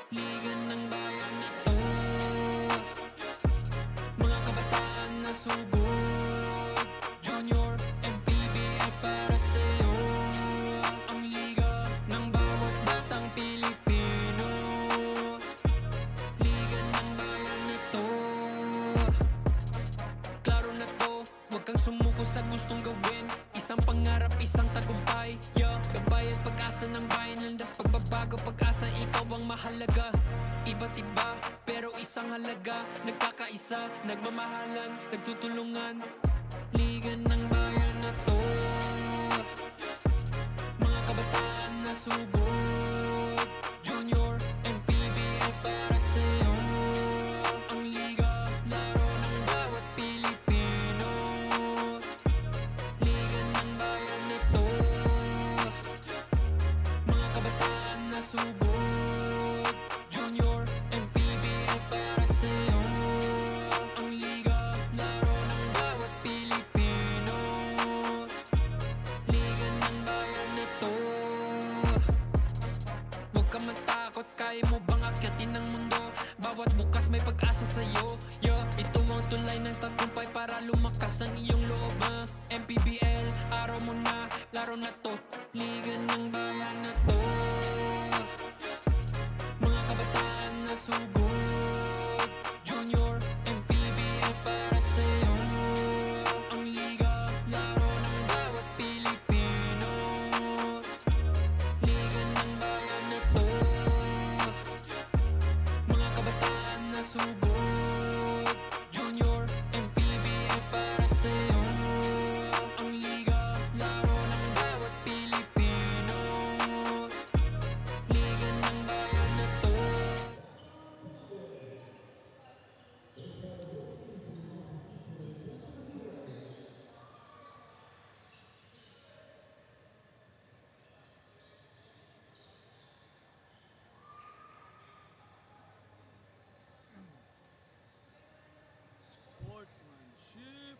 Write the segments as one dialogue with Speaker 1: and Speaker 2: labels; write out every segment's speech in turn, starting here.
Speaker 1: Liga ng bayan na to, mga kabataan na sugod. Junior MPBL para sa'yo, ang liga ng bawat batang Pilipino. Liga ng bayan na to, klaro na to, huwag kang sumuko sa gustong gawin. Isang pangarap, isang tagumpay, yeah. Gabay at pag-asa ng bayan, landas pagbabago, pag-asa, ikaw ang mahalaga. Iba't iba, pero isang halaga, nagkakaisa, nagmamahalan, nagtutulungan. Liga ng bayan na to, mga kabataan na sugod. Junior MPBL para sa'yo, ang liga, laro ng bawat Pilipino. Liga ng bayan na to, mga kabataan na sugod. Junior MPBL para sa'yo, ang liga, laro ng bawat Pilipino. Liga ng bayan na to, huwag ka matakot, kaya mo bang akyatin ang mundo? Bawat bukas may pag-asa sa'yo, yeah. Ito ang tulay ng tagumpay para lumakas ang iyong loob, MPBL, araw mo na, laro na to. Liga ng bayan na to, mga kabataan na sugod. Junior MPBL para sa'yo, ang liga, laro ng bawat Pilipino. Liga ng bayan na to, mga kabataan na sugod. Junior MPBL para sa'yo, ang liga, laro ng bawat Pilipino. Liga ng bayan na to.
Speaker 2: Sportsmanship.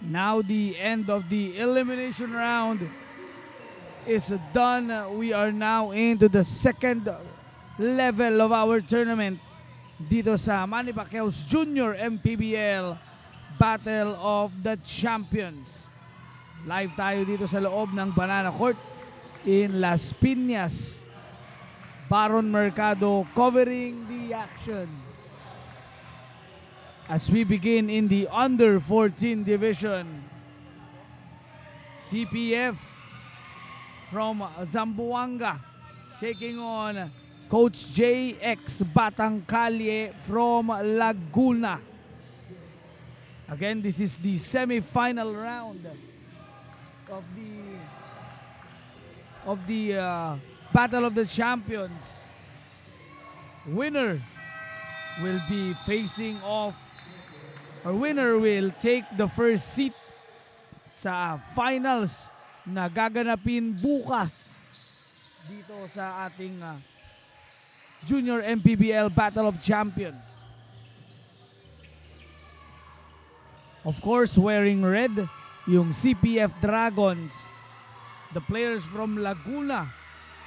Speaker 2: Now the end of the elimination round is done. We are now into the second level of our tournament dito sa Manny Pacquiao's Junior MPBL Battle of the Champions. Live tayo dito sa loob ng Banana Court in Las Piñas. Baron Mercado covering the action. As we begin in the under 14 division, CPF from Zamboanga taking on Coach JX Batangkalye from Laguna. Again, this is the semi-final round of the Battle of the Champions. Winner will be facing off, or winner will take the first seat sa finals na gaganapin bukas dito sa ating Junior MPBL Battle of Champions. Of course, wearing red, yung CPF Dragons. The players from Laguna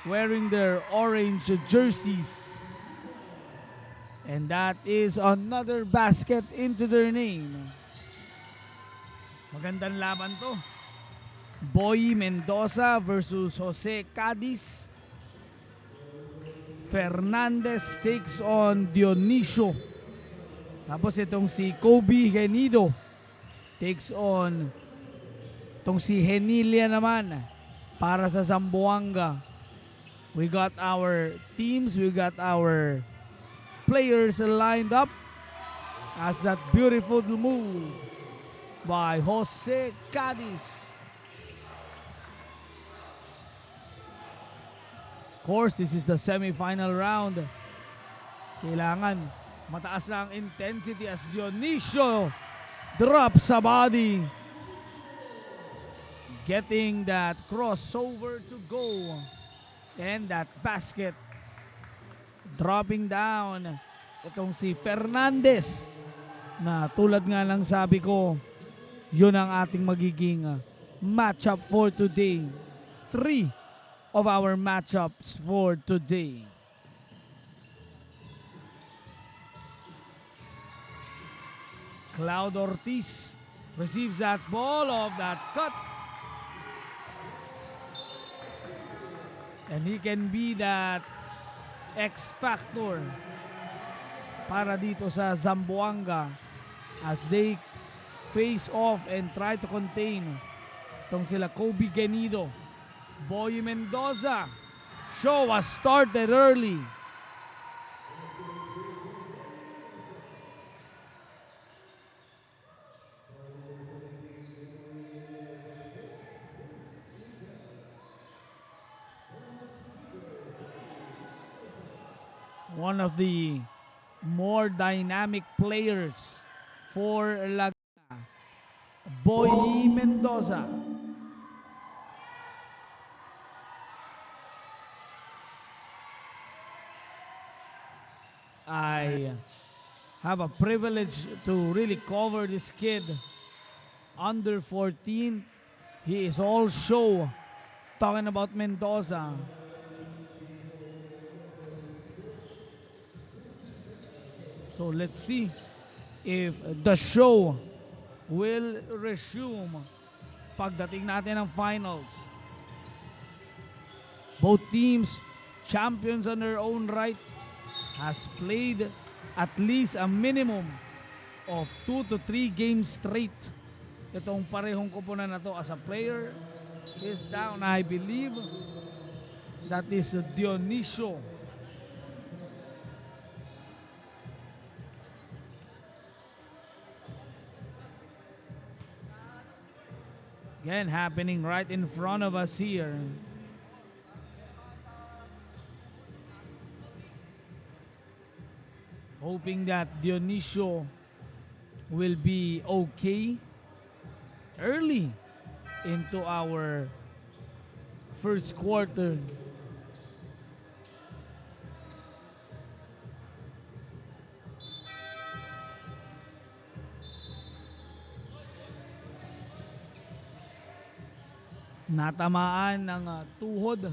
Speaker 2: wearing their orange jerseys. And that is another basket into their name. Magandang laban to. Boy Mendoza versus Jose Cadiz. Fernandez takes on Dionisio Tapos itong si Kobe Genido takes on itong si Henilia naman para sa Zamboanga. We got our teams, we got our players lined up as that beautiful move by Jose Cadiz. Of course, this is the semi-final round. Kailangan mataas na ang intensity as Dionisio drops sa body. Getting that crossover to go. And that basket dropping down. Itong si Fernandez na tulad nga lang sabi ko, yun ang ating magiging matchup for today. 3 of our matchups for today. Cloud Ortiz receives that ball of that cut. And he can be that X factor para dito sa Zamboanga as they face off and try to contain itong sila Kobe Genido. Boy Mendoza, show was started early. One of the more dynamic players for Laguna, Boy Mendoza. I have a privilege to really cover this kid. Under 14, he is all show. Talking about Mendoza. So let's see if the show will resume pagdating natin ng finals. Both teams, champions on their own right, has played at least a minimum of 2 to 3 games straight. Itong parehong koponan na to as a player is down. I believe that is Dionisio. Again, happening right in front of us here. Hoping that Dionisio will be okay early into our first quarter. Natamaan ng tuhod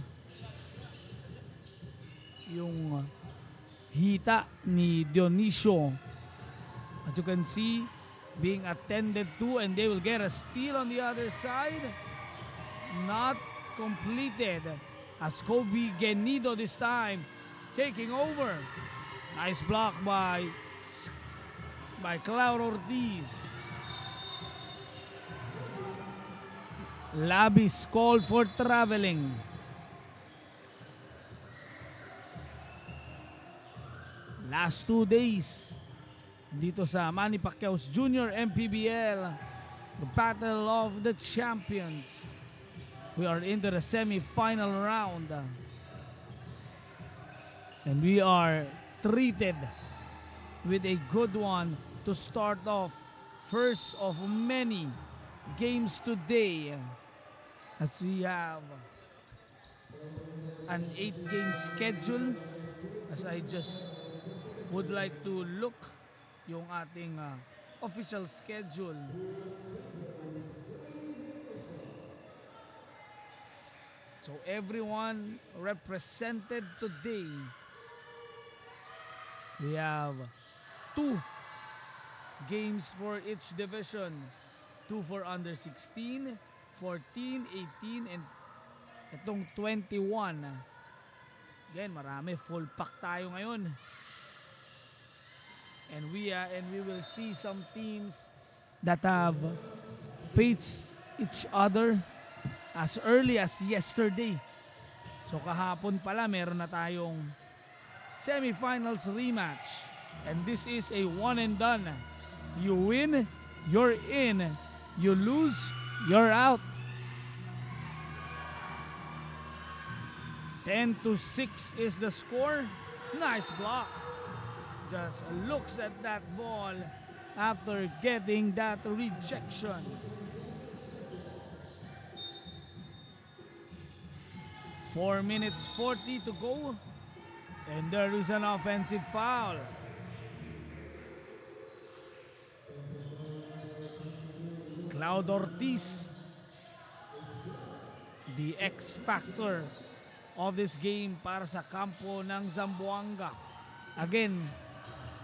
Speaker 2: yung hita ni Dionisio. As you can see, being attended to, and they will get a steal on the other side. Not completed as Kobe Genido this time taking over. Nice block by Cloud Ortiz. Labis called for traveling. Last 2 days dito sa Manny Pacquiao's Junior MPBL, the Battle of the Champions. We are into the semi-final round. And we are treated with a good one to start off first of many games today, as we have an 8-game schedule. As I just would like to look yung ating official schedule. So everyone represented today. We have 2 games for each division. 2 for under 16, 14, 18, and itong 21. Again, marami. Full pack tayo ngayon. And we will see some teams that have faced each other as early as yesterday. So kahapon pala meron na tayong semifinals rematch. And this is a one and done. You win, you're in. You lose, you're out. 10-6 is the score. Nice block. Just looks at that ball after getting that rejection. Four minutes 40 to go. And there is an offensive foul. Cloud Ortiz, the X factor of this game para sa kampo ng Zamboanga. Again,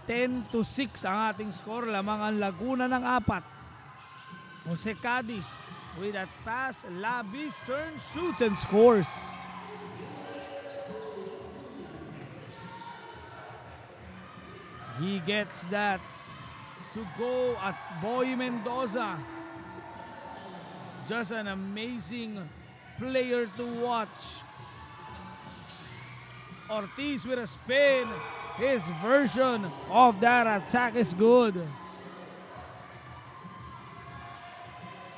Speaker 2: 10-6 ang ating score. Lamang ang Laguna ng 4. Jose Cadiz with that pass. Labis turns, shoots, and scores. He gets that to go at Boy Mendoza. Just an amazing player to watch. Ortiz with a spin. His version of that attack is good.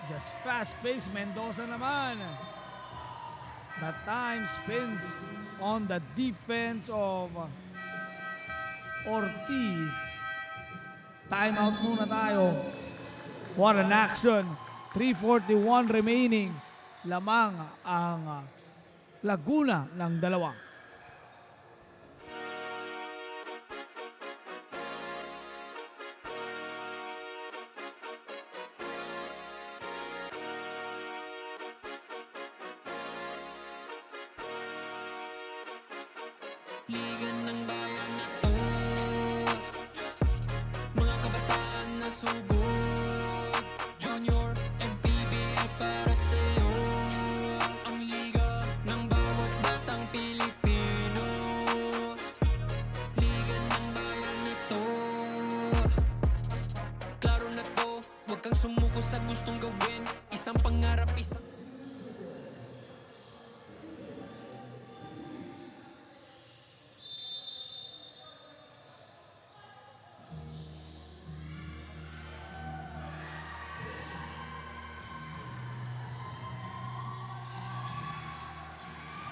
Speaker 2: Just fast-paced. Mendoza naman. That time spins on the defense of Ortiz. Timeout muna tayo. What an action. 3:41 remaining. Lamang ang Laguna ng 2.
Speaker 1: Liga ng bayan na to, mga kabataan na sugod. Junior and PBA para sa'yo. Ang liga ng bawat batang Pilipino. Liga ng bayan na to. Klaro na to, huwag kang sumuko sa gustong gawin. Isang pangarap, isang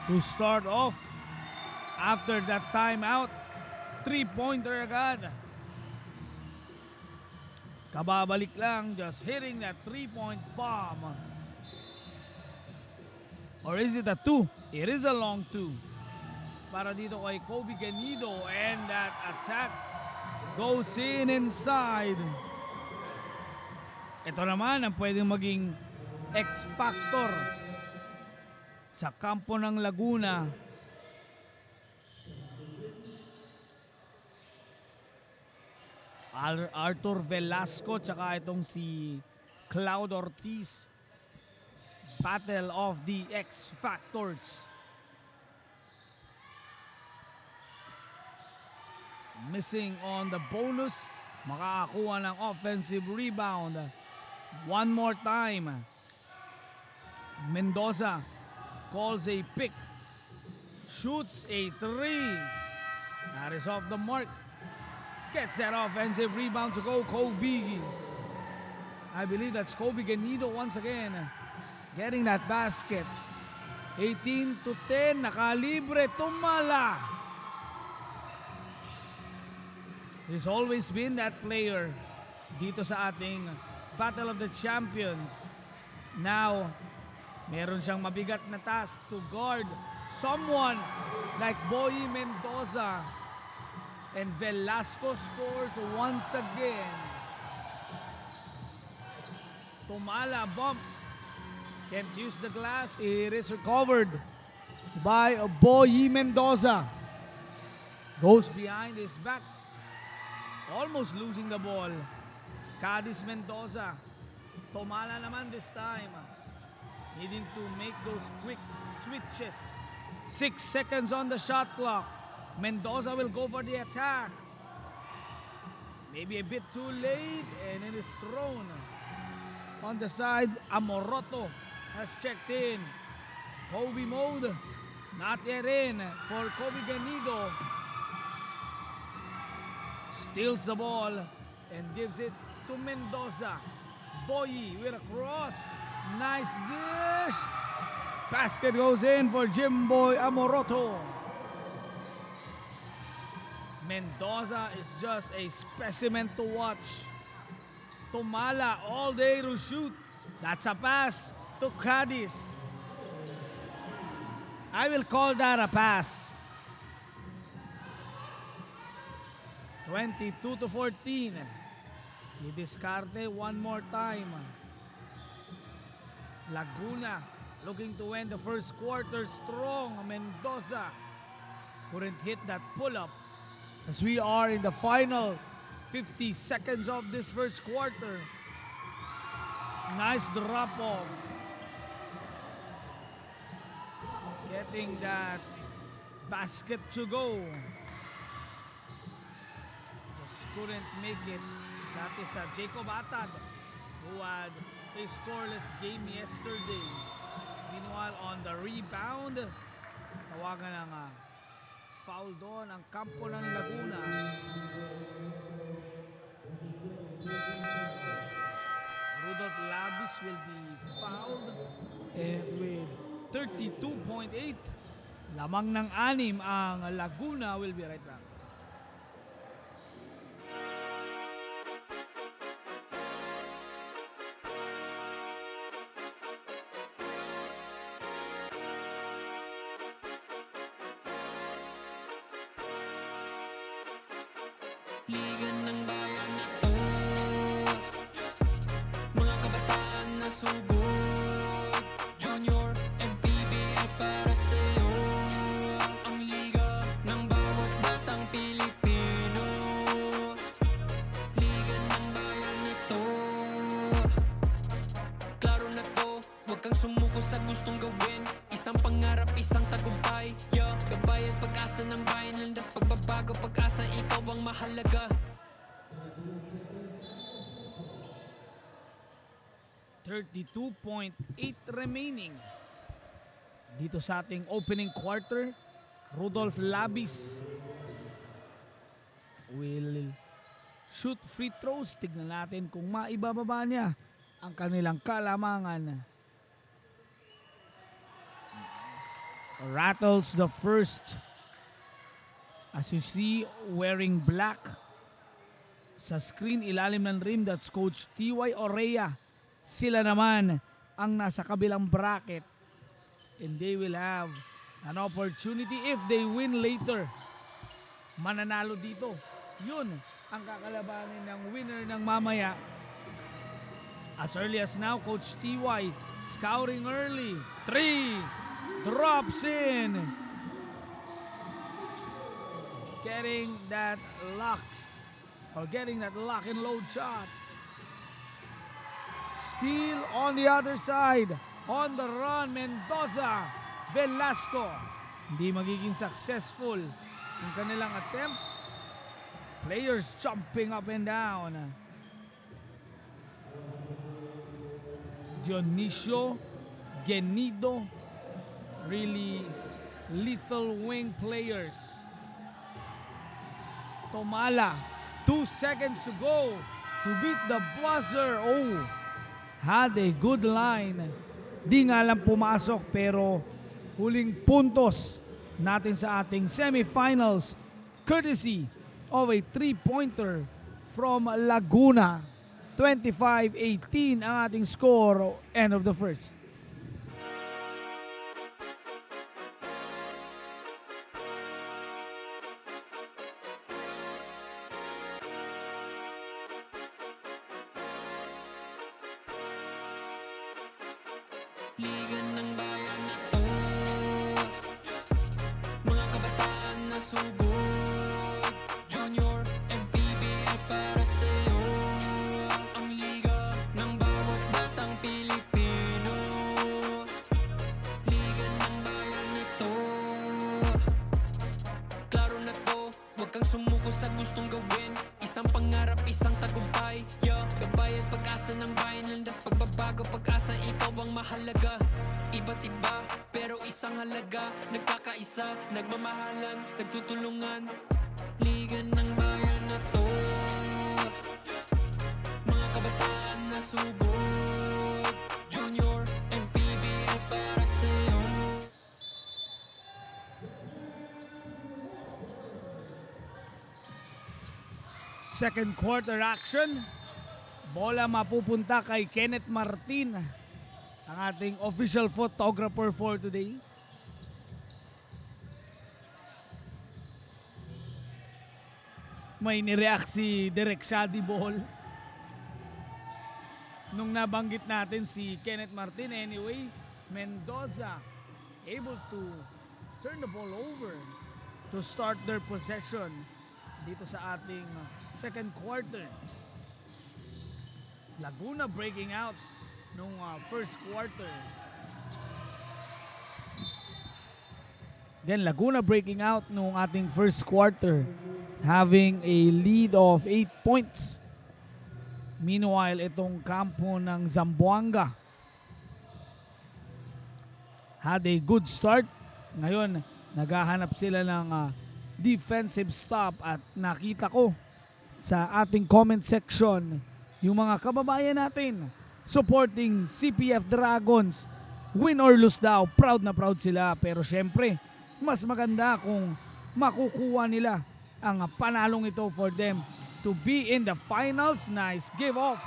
Speaker 2: to start off after that timeout. 3-pointer agad. Kababalik lang, just hitting that 3-point bomb. Or is it a 2? It is a long 2. Para dito kay Kobe Ganido, and that attack goes in inside. Ito naman ang pwedeng maging X factor sa kampo ng Laguna. Arthur Velasco tsaka itong si Cloud Ortiz. Battle of the X Factors. Missing on the bonus. Makakakuha ng offensive rebound. One more time. Mendoza calls a pick. Shoots a 3. That is off the mark. Gets that offensive rebound to go Kobe. I believe that's Kobe Ganido once again. Getting that basket. 18-10. Nakalibre. Tumala. He's always been that player dito sa ating Battle of the Champions. Now, meron siyang mabigat na task to guard someone like Boy Mendoza. And Velasco scores once again. Tumala bumps. Can't use the glass. It is recovered by Boy Mendoza. Goes behind his back. Almost losing the ball. Cadiz Mendoza. Tumala naman this time. Needing to make those quick switches. 6 seconds on the shot clock. Mendoza will go for the attack. Maybe a bit too late, and it is thrown on the side. Amoroto has checked in. Kobe mode, not yet in for Kobe Ganido. Steals the ball and gives it to Mendoza. Boyi with a cross. Nice dish. Basket goes in for Jimboy Amoroto. Mendoza is just a specimen to watch. Tumala all day to shoot. That's a pass to Cadiz. I will call that a pass. 22-14. Discarte one more time. Laguna looking to end the first quarter strong. Mendoza couldn't hit that pull-up as we are in the final 50 seconds of this first quarter. Nice drop-off. Getting that basket to go. Just couldn't make it. That is Jacob Atad, who had a scoreless game yesterday. Meanwhile, on the rebound, tawagan ng foul doon ang kampo ng Laguna. Rudolph Labis will be fouled, and with 32.8 lamang ng 6 ang Laguna. Will be right back.
Speaker 1: Liga ng bayan na to, mga kabataan na sugod. Junior and PBL para sa'yo. Ang liga ng bawat batang Pilipino. Liga ng bayan na to. Klaro na to, huwag kang sumuko sa gustong gawin. Isang pangarap, isang tagumpay. Yeah, gabay at pag-asa ng bayan. Landas pagbabago, pag-asa, ikaw ang mahalaga.
Speaker 2: 32.8 remaining dito sa ating opening quarter. Rudolph Labis will shoot free throws. Tignan natin kung maibababa niya ang kanilang kalamangan. Rattles the first, as you see, wearing black. Sa screen ilalim ng rim, that's Coach T.Y. Orea. Sila naman ang nasa kabilang bracket, and they will have an opportunity if they win later. Mananalo dito. Yun ang kakalabanin ng winner ng mamaya. As early as now, Coach T.Y. scouting early. 3 drops in. Getting that lock and load shot. Steal on the other side. On the run, Mendoza. Velasco. Hindi magiging successful yung kanilang attempt. Players jumping up and down. Dionisio Genido. Really lethal wing players. Tomala. 2 seconds to go to beat the buzzer. Oh, had a good line. Di nga lang pumasok, pero huling puntos natin sa ating semifinals courtesy of a 3-pointer from Laguna. 25-18 ang ating score end of the first.
Speaker 1: Liga ng bayan na to, mga kabataan na sugod. Junior and PBL para sa'yo. Ang liga ng bawat batang Pilipino. Liga ng bayan na to. Klaro na to, huwag kang sumuko sa gustong gawin. Isang pangarap, kabayad pag-asa ng bayan, landas pagbabago pag-asa, ikaw ang mahalaga. Iba't iba, pero isang halaga, nagkakaisa, nagmamahalan, nagtutulungan. Liga ng bayan na to, mga kabataan na subok, Junior and PBL para sa'yo.
Speaker 2: Second quarter action. Bola mapupunta kay Kenneth Martin, ang ating official photographer for today. May nireact si Derek Shady Ball nung nabanggit natin si Kenneth Martin. Anyway, Mendoza able to turn the ball over to start their possession dito sa ating second quarter. Laguna breaking out nung first quarter. Then Laguna breaking out nung ating first quarter, having a lead of 8 points. Meanwhile, itong kampo ng Zamboanga had a good start. Ngayon, naghahanap sila ng defensive stop at nakita ko sa ating comment section yung mga kababayan natin supporting CPF Dragons. Win or lose daw, proud na proud sila. Pero syempre, mas maganda kung makukuha nila ang panalong ito for them to be in the finals. Nice give off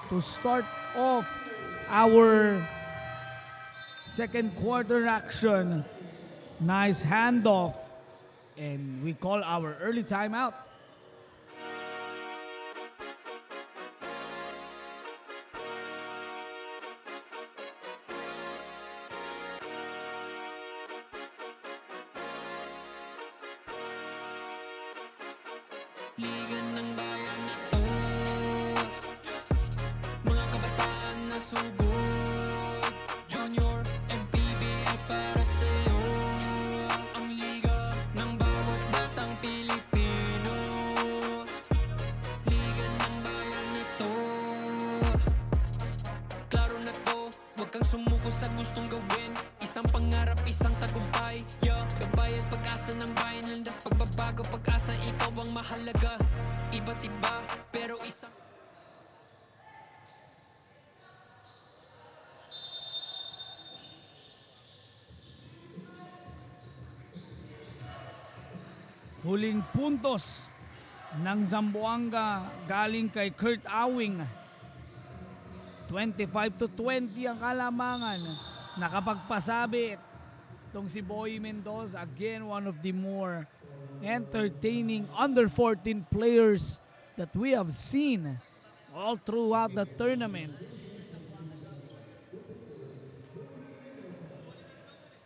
Speaker 2: to start off our second quarter action. Nice handoff, and we call our early timeout.
Speaker 1: Liga ng bayan na to, mga kabataan na subok, Junior and PBL para sa'yo. Ang liga ng bawat batang Pilipino, liga ng bayan na to. Klaro na to, huwag kang sumuko sa gustong gawin, isang pangarap, isang tagumpay. Kabayad pag-asa ng bayan, landas pagbabago pag-asa, ikaw ang mahalaga. Iba't iba, pero isang
Speaker 2: Huling puntos ng Zamboanga galing kay Kurt Awing. 25-20 ang kalamangan. Nakapagpasabit itong si Boy Mendoza. Again, one of the more entertaining under 14 players that we have seen all throughout the tournament.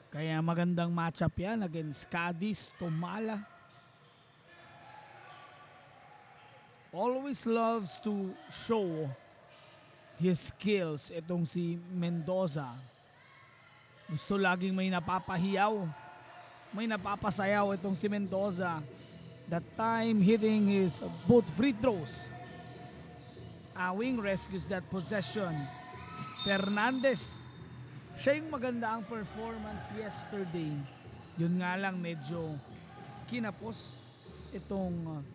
Speaker 2: Kaya magandang matchup yan against Cadiz, Tomala. Always loves to show his skills itong si Mendoza. Gusto laging may napapahiyaw, may napapasayaw itong si Mendoza. That time hitting his both free throws. Awing rescues that possession. Fernandez, siya yung maganda ang performance yesterday. Yun nga lang medyo kinapos itong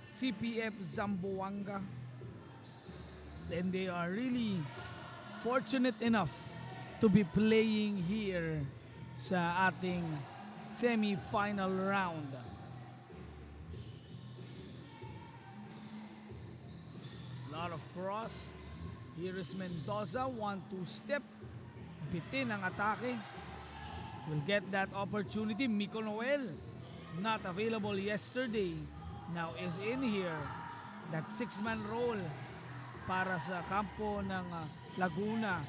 Speaker 2: CPF Zamboanga. And they are really fortunate enough to be playing here sa ating semi-final round. Lot of cross. Here is Mendoza, 1-2 step. Bitin ang atake. Will get that opportunity. Miko Noel, not available yesterday, now is in here. That 6-man role para sa kampo ng Laguna.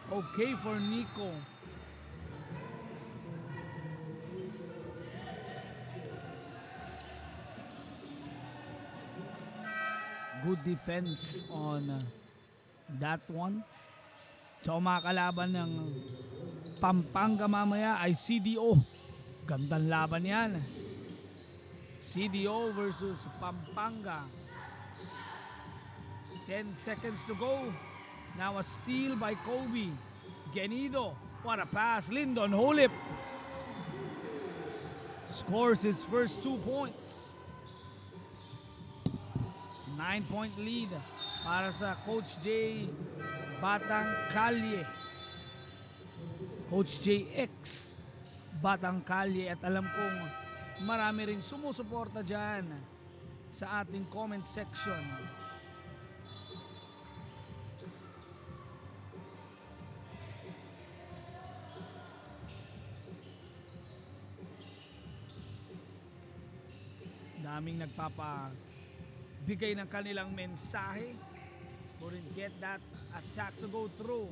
Speaker 2: Okay for Nico. Good defense on that one. So makakalaban ng Pampanga mamaya ay CDO. Gandang laban yan. CDO versus Pampanga. 10 seconds to go. Now a steal by Kobe. Genido. What a pass. Lyndon Holip scores his first 2 points. 9-point lead para sa Coach J Batang Kalye. Coach JX Batang Kalye, at alam kong marami ring sumusuporta dyan sa ating comment section. Daming nagpapabigay ng kanilang mensahe. Couldn't get that attack to go through.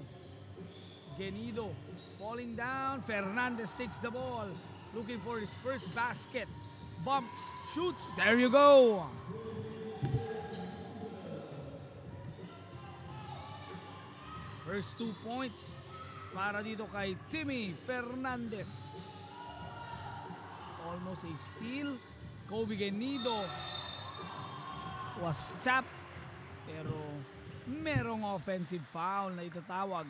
Speaker 2: Genido falling down. Fernandez takes the ball, looking for his first basket. Bumps, shoots. There you go. First 2 points para dito kay Timmy Fernandez. Almost a steal. Kobe Genido was tapped, pero merong offensive foul na itatawag.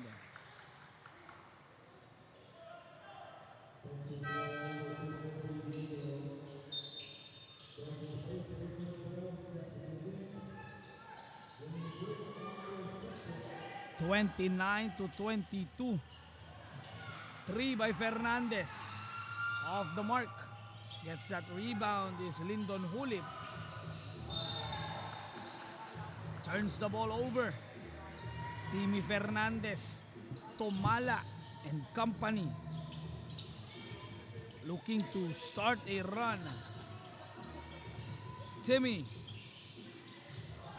Speaker 2: (29-22). 3 by Fernandez. Off the mark. Gets that rebound is Lyndon Hulip. Turns the ball over. Timmy Fernandez, Tomala and company looking to start a run. Timmy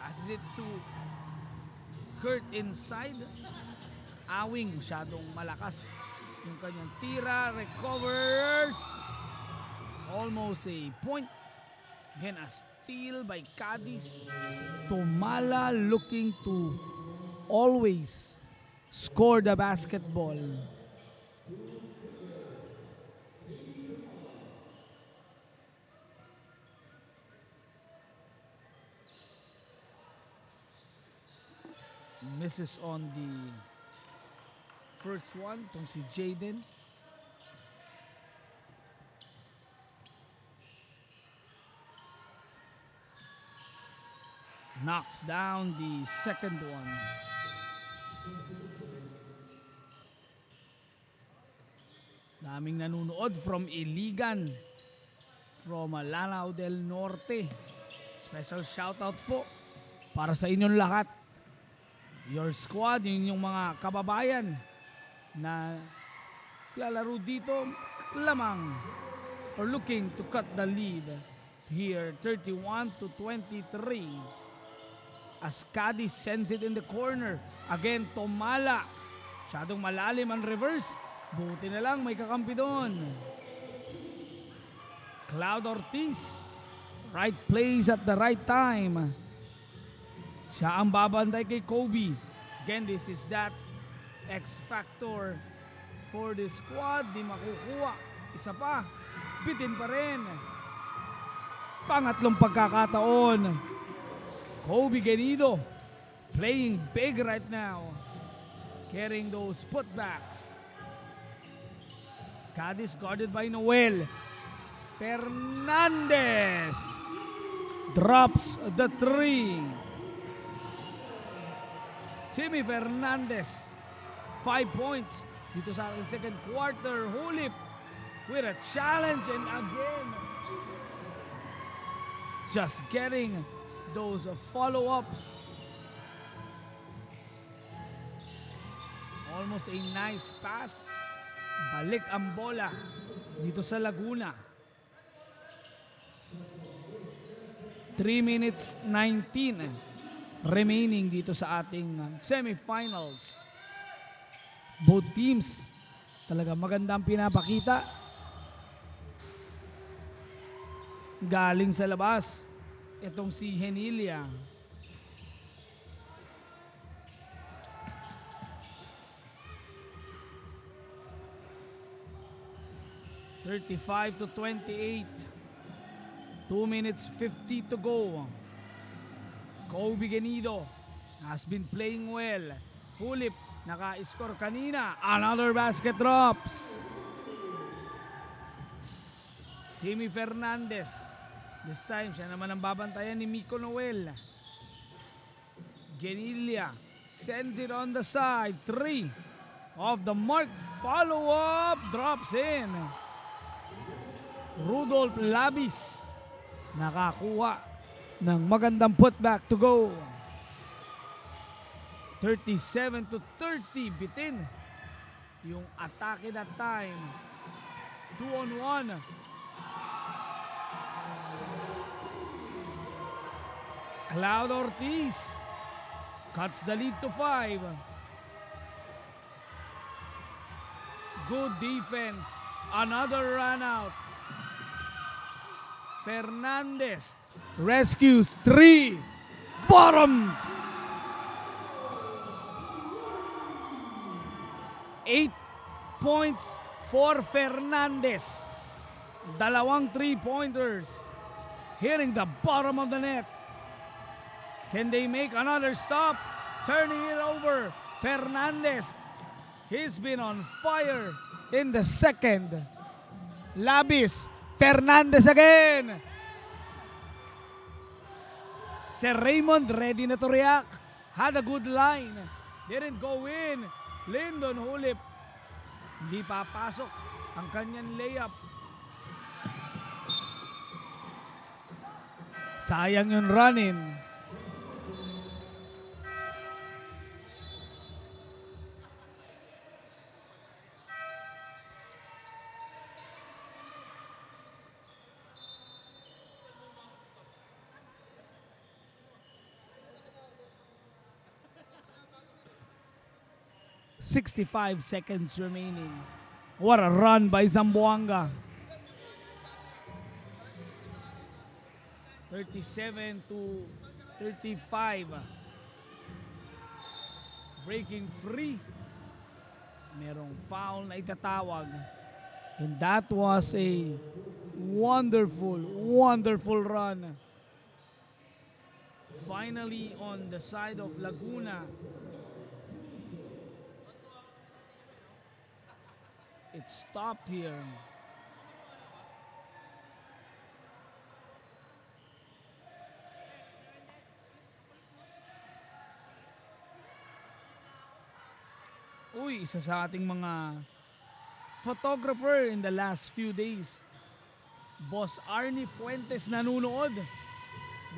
Speaker 2: passes it to Kurt inside. Awing masyadong malakas yung kanyang tira. Recovers. Almost a point. Again, a steal by Cadiz. Tomala looking to always score the basketball. Misses on the first one. Itong si Jaden. Knocks down the second one. Daming nanunood from Iligan, from Lanao del Norte. Special shoutout po para sa inyong lahat. Your squad, yung mga kababayan na lalaro dito lamang or looking to cut the lead here, 31-23. As Cadiz sends it in the corner. Again, Tomala. Masyadong malalim ang reverse. Buti na lang may kakampi doon. Cloud Ortiz. Right place at the right time. Siya ang babantay kay Kobe. Again, this is that X factor for the squad. Di makukuha. Isa pa. Bitin pa rin. Pangatlong pagkakataon. Kobe Genido playing big right now. Carrying those putbacks. Cadiz guarded by Noel. Fernandez drops the 3. Timmy Fernandez, 5 points dito sa ating second quarter. Hulip with a challenge, and again just getting those follow-ups. Almost a nice pass. Balik ang bola dito sa Laguna. 3 minutes 19 remaining dito sa ating semifinals. Both teams talaga magandang pinapakita. Galing sa labas itong si Henilia. (35-28). 2 minutes 50 to go. Kobe Genido has been playing well. Hulip, naka-score kanina. Another basket drops. Timmy Fernandez. This time, siya naman ang babantayan ni Miko Noel. Genilia sends it on the side. 3 off the mark. Follow-up. Drops in. Rudolph Labis nakakuha ng magandang putback to go. 37-30. Bitin yung atake that time. 2-on-1. Cloud Ortiz cuts the lead to 5. Good defense. Another run out. Fernandez rescues 3. Bottoms. 8 points for Fernandez. Dalawang 3-pointers hitting the bottom of the net. Can they make another stop? Turning it over. Fernandez. He's been on fire in the second. Labis. Fernandez again. Sir Raymond ready na to react. Had a good line. Didn't go in. Lyndon Hulip. Hindi papasok ang kanyang layup. Sayang yung run-in. .65 seconds remaining. What a run by Zamboanga. 37-35. Breaking free. Merong foul na itatawag. And that was a wonderful, wonderful run. Finally on the side of Laguna. It stopped here. Uy, isa sa ating mga photographer in the last few days. Boss Arnie Fuentes nanonood.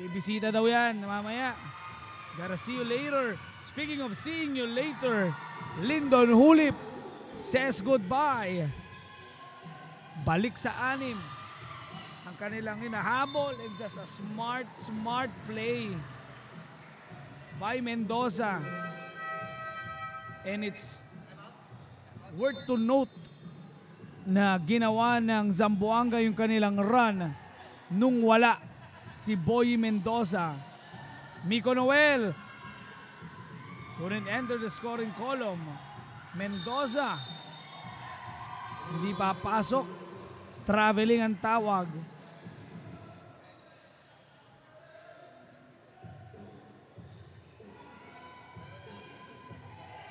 Speaker 2: Bibisita daw yan mamaya. Gotta see you later. Speaking of seeing you later, Lyndon Hulip says goodbye. Balik sa 6 ang kanilang hinahabol, and just a smart play by Mendoza. And it's worth to note na ginawa ng Zamboanga yung kanilang run nung wala si Boy Mendoza. Miko Noel couldn't enter the scoring column. Mendoza hindi papasok. Traveling ang tawag.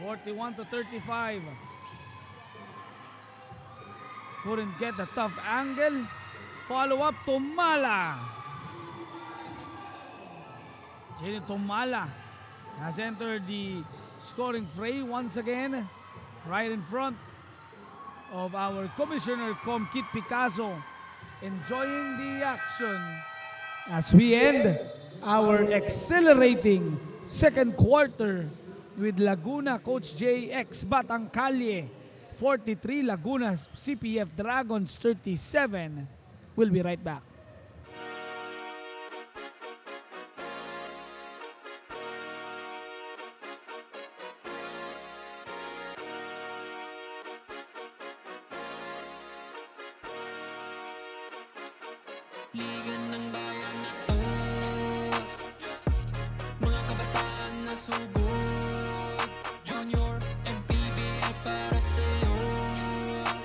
Speaker 2: (41-35). Couldn't get the tough angle. Follow up to Mala. Jenny Tumala has entered the scoring fray once again, right in front of our Commissioner Kit Picasso, enjoying the action as we end our exhilarating second quarter with Laguna Coach JX Batangcalie 43, Laguna CPF Dragons 37. We'll be right back.
Speaker 1: Liga ng bayan na to, mga kabataan na sugod, Junior and PBL para sa'yo.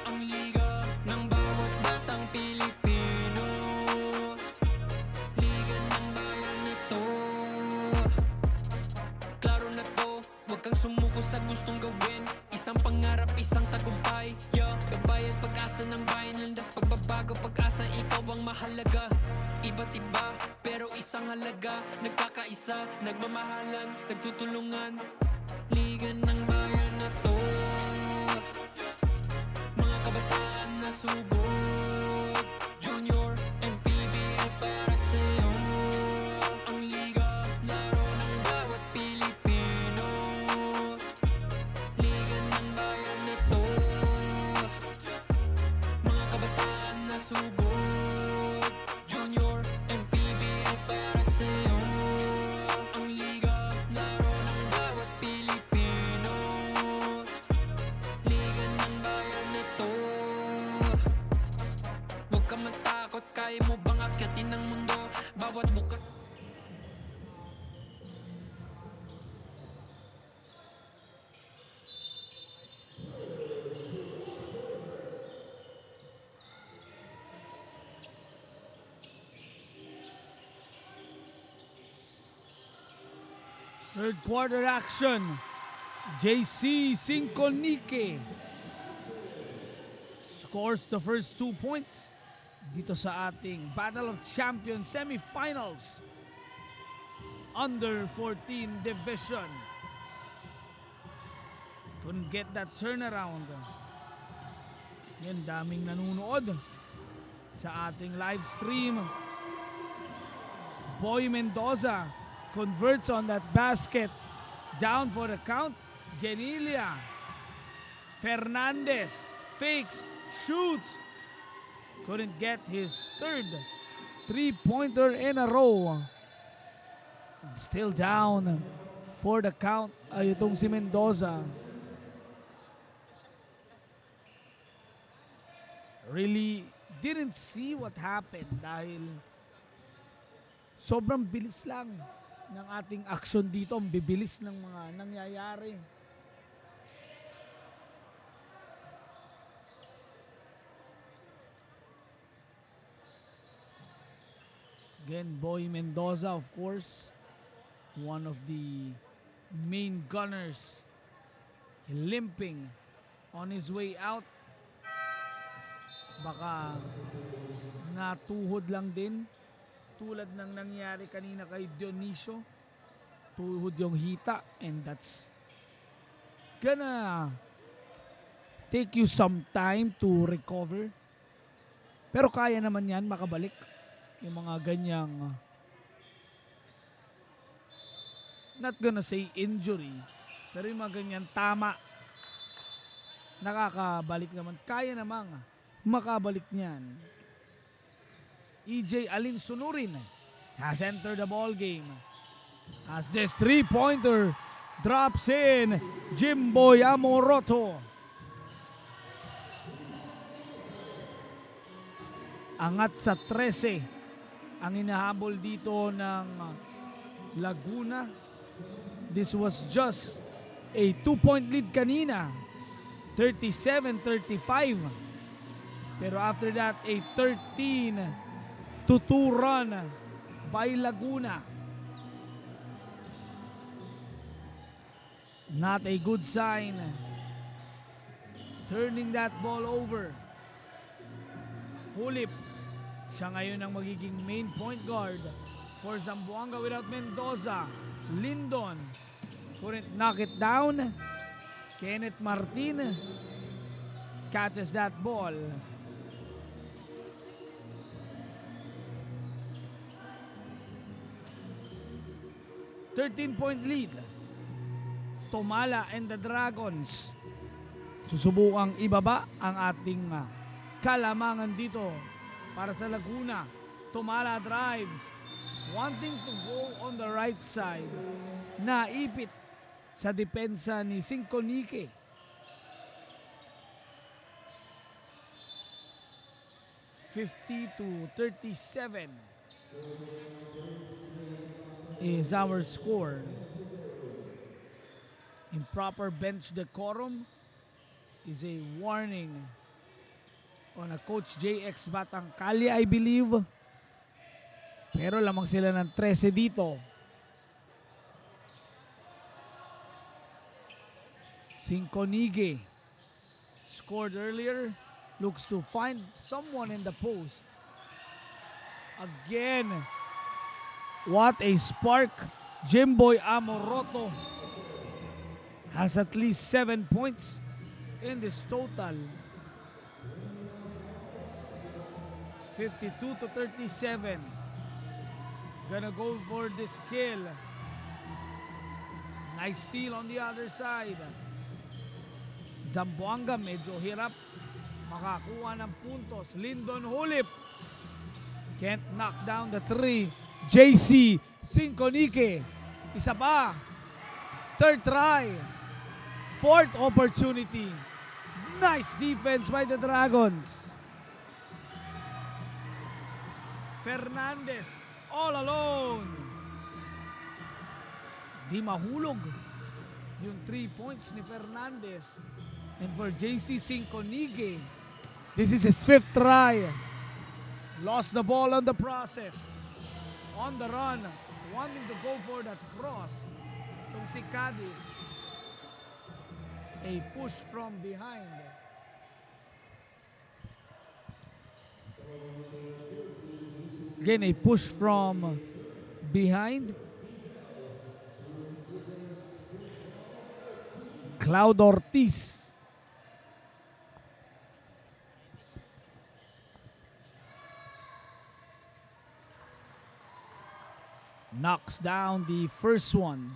Speaker 1: Ang liga ng bawat batang Pilipino, Liga ng bayan na to. Klaro sumuko sa gustong gawin. Isang pangarap, isang tagumpay, yeah. Gabay at pag-asa ng bayan, landas pagbabago, pag-asa, ikaw ang mahalaga. Iba't iba, pero isang halaga. Nagkakaisa, nagmamahalan, nagtutulungan. Liga ng bayan na to, mga kabataan na sugod. Junior and PBL para sa'yo. Ang liga, laro ng bawat Pilipino. Liga ng bayan na to, mga kabataan na sugod. Junior and PBL para sa'yo. Ang liga, laro ng bawat Pilipino. Liga ng bayan na to. Huwag ka matakot, kaya mo bang akyatin ang mundo? Bawat bukas.
Speaker 2: Third quarter action. JC Sinconique scores the first 2 points dito sa ating Battle of Champions semifinals under 14 division. Couldn't get that turnaround. Yan, daming nanunood sa ating live stream. Boy Mendoza converts on that basket. Down for the count. Genilia. Fernandez fakes, shoots. Couldn't get his third three-pointer in a row. Still down for the count ay itong si Mendoza. Really didn't see what happened dahil sobrang bilis lang ng ating action dito. Ang bibilis ng mga nangyayari. Again, Boy Mendoza, of course, one of the main gunners, limping on his way out. Baka natuhod lang din tulad ng nangyari kanina kay Dionisio. Tuhod yung hita, and that's gonna take you some time to recover. Pero kaya naman yan makabalik yung mga ganyang not gonna say injury, pero yung mga ganyan tama, nakakabalik naman, kaya namang makabalik niyan. EJ Alin Sunurin has entered the ball game as this three-pointer drops in. Jimboy Amoroto. Angat sa 13 ang inahabol dito ng Laguna. This was just a 2-point lead kanina, 37-35. Pero after that, a 13-2 run by Laguna. Not a good sign. Turning that ball over. Hulip. Siya ngayon ang magiging main point guard for Zamboanga without Mendoza. Lindon couldn't knock it down. Kenneth Martin catches that ball. .13 lead. Tomala and the Dragons susubukang ibaba ang ating kalamangan dito para sa Laguna. Tomala drives, wanting to go on the right side. Naipit sa depensa ni Sinconique. (50-37) is our score. Improper bench decorum is a warning on a Coach JX Batangcali, I believe. Pero lamang sila ng 13 dito. Sinconige scored earlier. Looks to find someone in the post. Again, what a spark. Jimboy Amoroto has at least 7 points in this total. 52-37. Gonna go for this kill. Nice steal on the other side. Zamboanga medyo hirap makakuha ng puntos. Lyndon Hulip can't knock down the three. JC Sinconike, isa pa. Third try. Fourth opportunity. Nice defense by the Dragons. Fernandez all alone. Di mahulog yung 3 points ni Fernandez. And for JC Sinconige, this is his 5th try. Lost the ball on the process. On the run, wanting to go for that cross. Itong si Cadiz. A push from behind. Again, a push from behind. Cloud Ortiz. Knocks down the first one.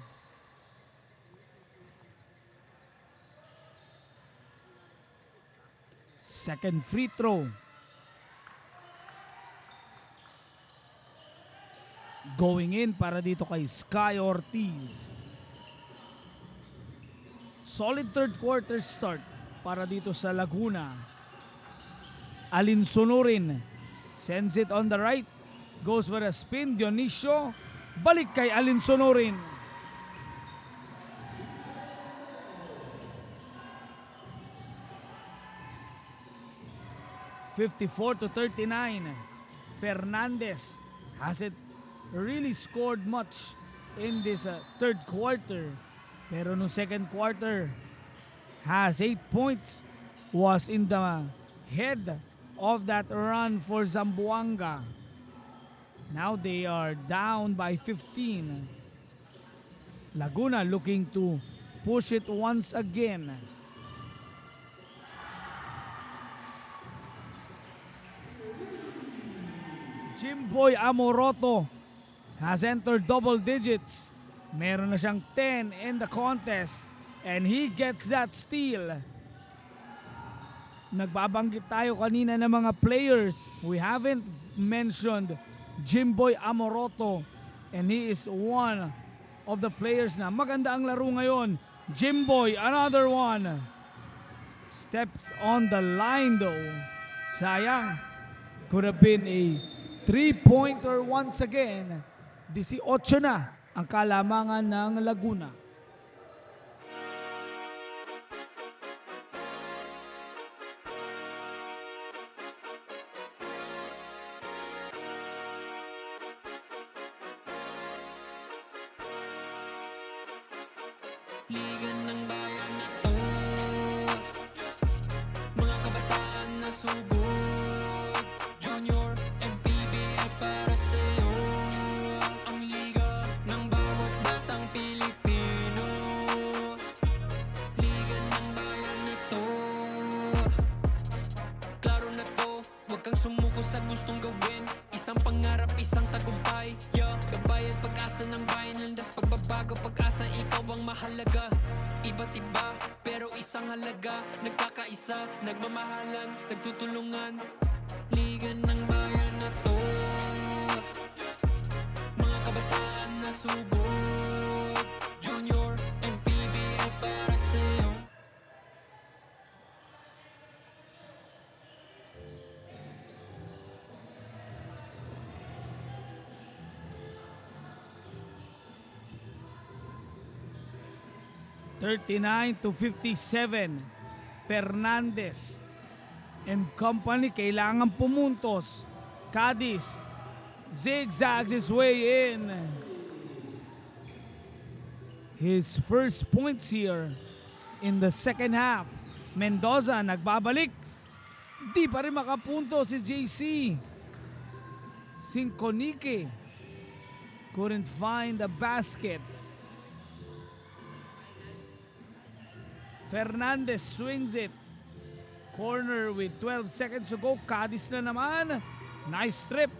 Speaker 2: Second free throw. Going in para dito kay Sky Ortiz. Solid third quarter start para dito sa Laguna. Alinsunurin sends it on the right. Goes for a spin. Dionisio. Balik kay Alinsunurin. (54-39). Fernandez hasn't really scored much in this third quarter. Pero no second quarter, has 8 points, was in the head of that run for Zamboanga. Now they are down by 15. Laguna looking to push it once again. Jimboy Amoroto has entered double digits. Meron na siyang 10 in the contest and he gets that steal. Nagbabanggit tayo kanina ng mga players. We haven't mentioned Jimboy Amoroto and he is one of the players na maganda ang laro ngayon. Jimboy, another one. Steps on the line though. Sayang. Could have been a 3-pointer once again. 18 na ang kalamangan ng Laguna.
Speaker 1: Liga ng bayan na to, mga kabataan na sugod, junior and PBL para sa'yo. Ang liga ng bawat batang Pilipino. Liga ng bayan na to, klaro na to, huwag kang sumuko sa gustong gawin. Isang pangarap, isang tagumpay, yeah. Gabay at pag-asa ng bayan, landas pagbabago, pag-asa, ikaw ang mahalaga. Iba't iba, pero isang halaga. Nagkakaisa, nagmamahalan, nagtutulungan. Liga ng bayan na to, mga kabataan na sugod, junior and PBL para sa'yo.
Speaker 2: (39-57). Fernandez and company kailangan pumuntos. Cadiz zigzags his way in. His first points here in the second half. Mendoza nagbabalik. Di pa rin makapunto si JC. Sinconike couldn't find the basket. Fernandez swings it. Corner with 12 seconds to go. Cadiz na naman. Nice trip.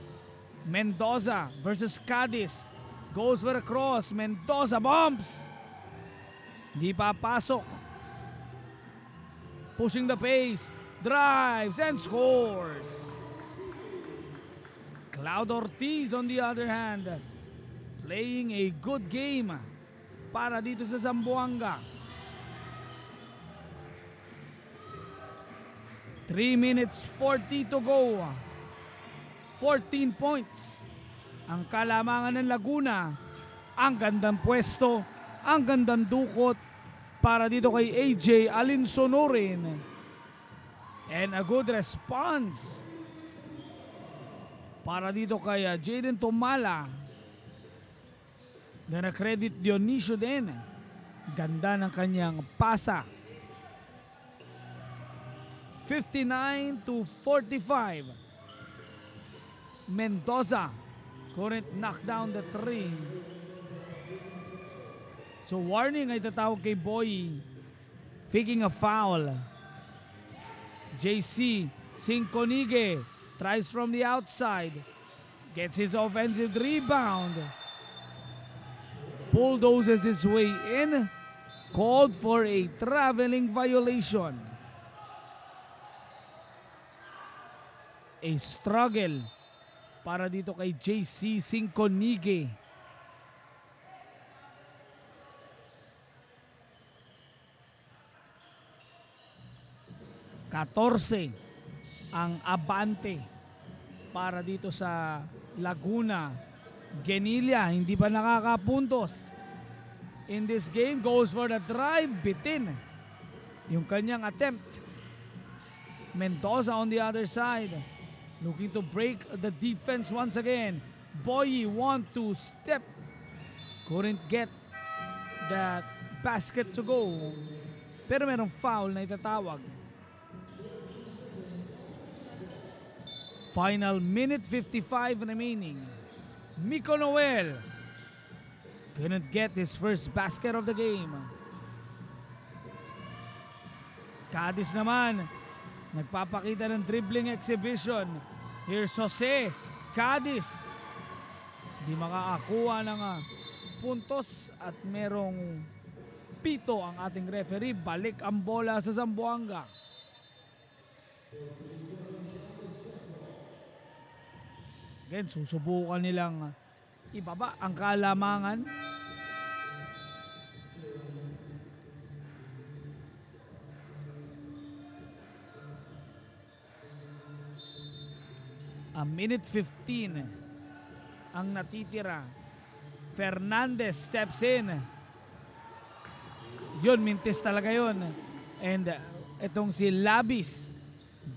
Speaker 2: Mendoza versus Cadiz. Goes for a cross. Mendoza bumps. Di papasok. Pushing the pace. Drives and scores. Cloud Ortiz on the other hand, playing a good game para dito sa Zamboanga. 3 minutes 40 to go. 14 points ang kalamangan ng Laguna. Ang gandang pwesto, ang gandang dukot para dito kay AJ Alinsonorin. And a good response para dito kay Jaden Tomala. Na credit Dionisio din. Ganda ng kanyang pasa. 59 to 45. Mendoza couldn't knock down the three. So warning ay tatawag kay Boy. Faking a foul. JC Sinconige tries from the outside. Gets his offensive rebound. Bulldozes his way in. Called for a traveling violation. A struggle para dito kay JC Sinconige. Katorse ang abante para dito sa Laguna. Genilla hindi pa nakakapuntos. In this game, goes for the drive, bitin yung kanyang attempt. Mendoza on the other side, looking to break the defense once again. Boyi want to step, couldn't get that basket to go. Pero merong foul na itatawag. Final minute 55 remaining. Miko Noel couldn't get his first basket of the game. Cadiz naman nagpapakita ng dribbling exhibition. Here's Jose. Cadiz di makakakuha ng puntos at merong pito ang ating referee. Balik ang bola sa Zamboanga. Again, susubukan nilang ibaba ang kalamangan. A minute 15 ang natitira. Fernandez steps in. Yun, mintis talaga yun. And itong si Labis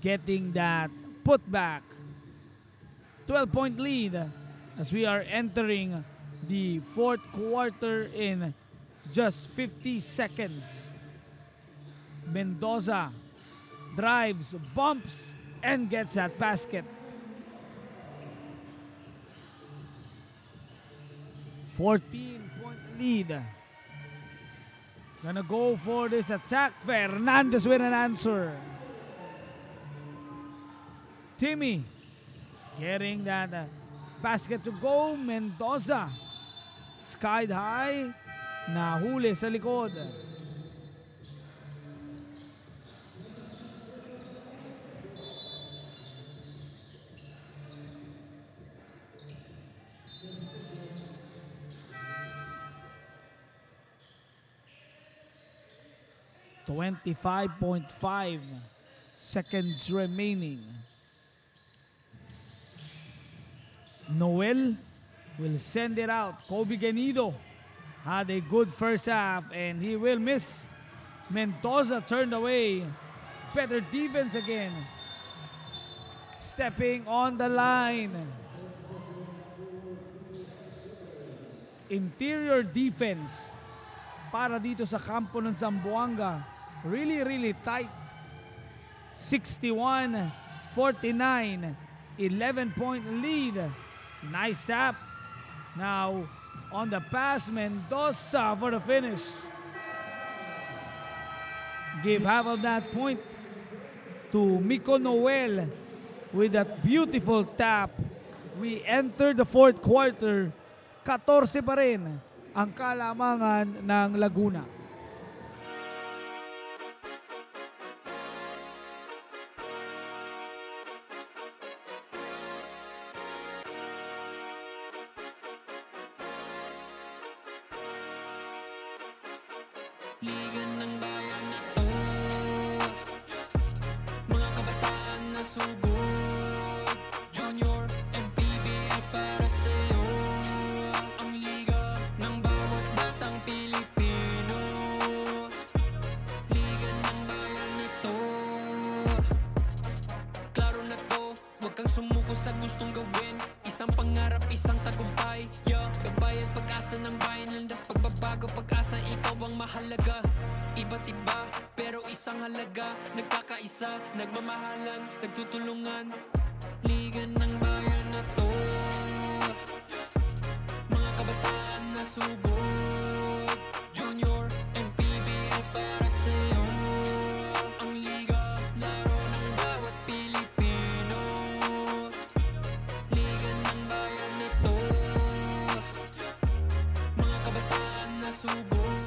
Speaker 2: getting that putback. 12-point lead as we are entering the fourth quarter in just 50 seconds. Mendoza drives, bumps, and gets that basket. 14-point lead. Gonna go for this attack. Fernandez with an answer. Timmy getting that basket to go. Mendoza skied high. Nahuli sa likod. .5 seconds remaining. Noel will send it out. Kobe Ganido had a good first half and he will miss. Mendoza turned away. Better defense again. Stepping on the line. Interior defense para dito sa kampo ng Zamboanga. Really tight. 61-49, 11-point lead. Nice tap. Now on the pass, Mendoza for the finish. Give half of that point to Miko Noel with that beautiful tap. We enter the fourth quarter. 14 pa rin ang kalamangan ng Laguna.
Speaker 1: Liga ng bayan na to, mga kabataan na sugod, Junior and PBL para sa'yo. Ang liga ng bawat batang Pilipino, liga ng bayan na to. Klaro na to, huwag kang sumuko sa gustong gawin. Isang pangarap, isang tagumpay, yeah. Gabay at pag-asa ng bayan, landas pagbabago, pag-asa, ikaw ang mahalaga. Iba't iba, pero isang halaga. Nagkakaisa, nagmamahalan, nagtutulungan. Liga ng bayan na to, mga kabataan na sugod, Junior and PBL para sa'yo. Ang liga, laro ng bawat Pilipino. Liga ng bayan na to, mga kabataan na sugod.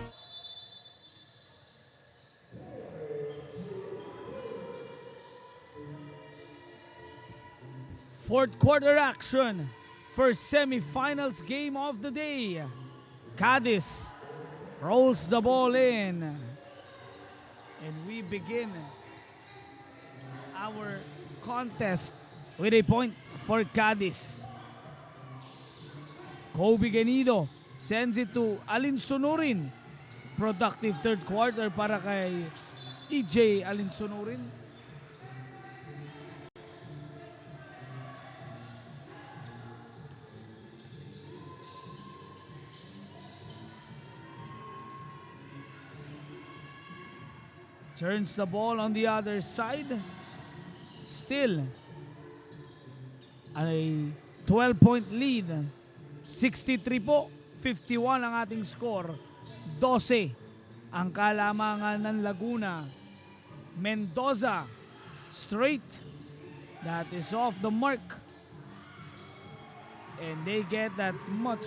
Speaker 2: Fourth quarter action. First semifinals game of the day. Cadiz rolls the ball in. And we begin our contest with a point for Cadiz. Kobe Genido sends it to Alinsunurin. Productive third quarter para kay EJ Alinsunurin. Turns the ball on the other side. Still a 12-point lead. 63 po, 51 ang ating score. 12 ang kalamangan ng Laguna. Mendoza straight. That is off the mark. And they get that much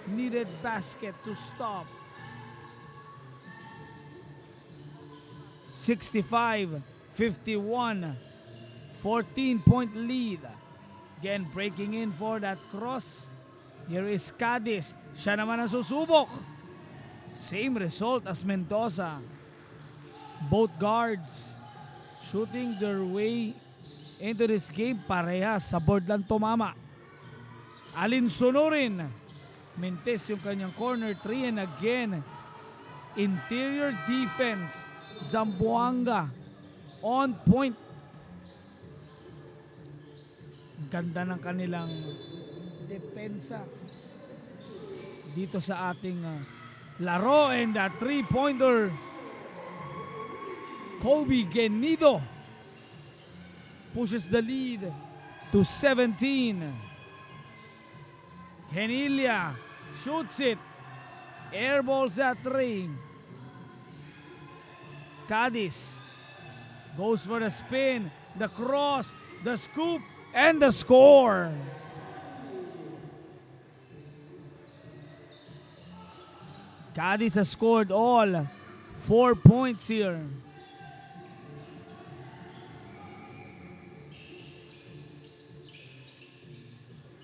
Speaker 2: needed basket to stop. 65-51, 14-point lead. Again, breaking in for that cross. Here is Cadiz. Siya naman ang susubok. Same result as Mendoza. Both guards shooting their way into this game. Parehas sa board lang tumama. Alinsunurin. Mintes yung kanyang corner 3 and again, interior defense. Zamboanga on point. Ganda ng kanilang depensa dito sa ating laro, and that 3-pointer Kobe Genido pushes the lead to 17. Genilia shoots it, airballs that 3. Cadiz goes for the spin, the cross, the scoop, and the score. Cadiz has scored all 4 points here.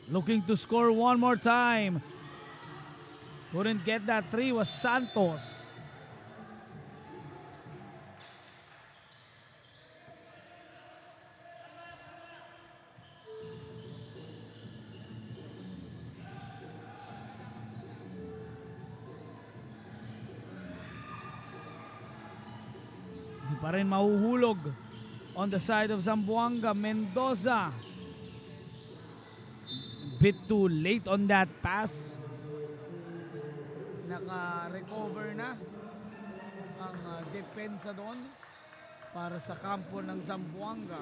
Speaker 2: Looking to score one more time. Couldn't get that 3 was Santos. Pa rin mahuhulog on the side of Zamboanga. Mendoza bit too late on that pass. naka-recover na ang depensa doon para sa kampo ng Zamboanga.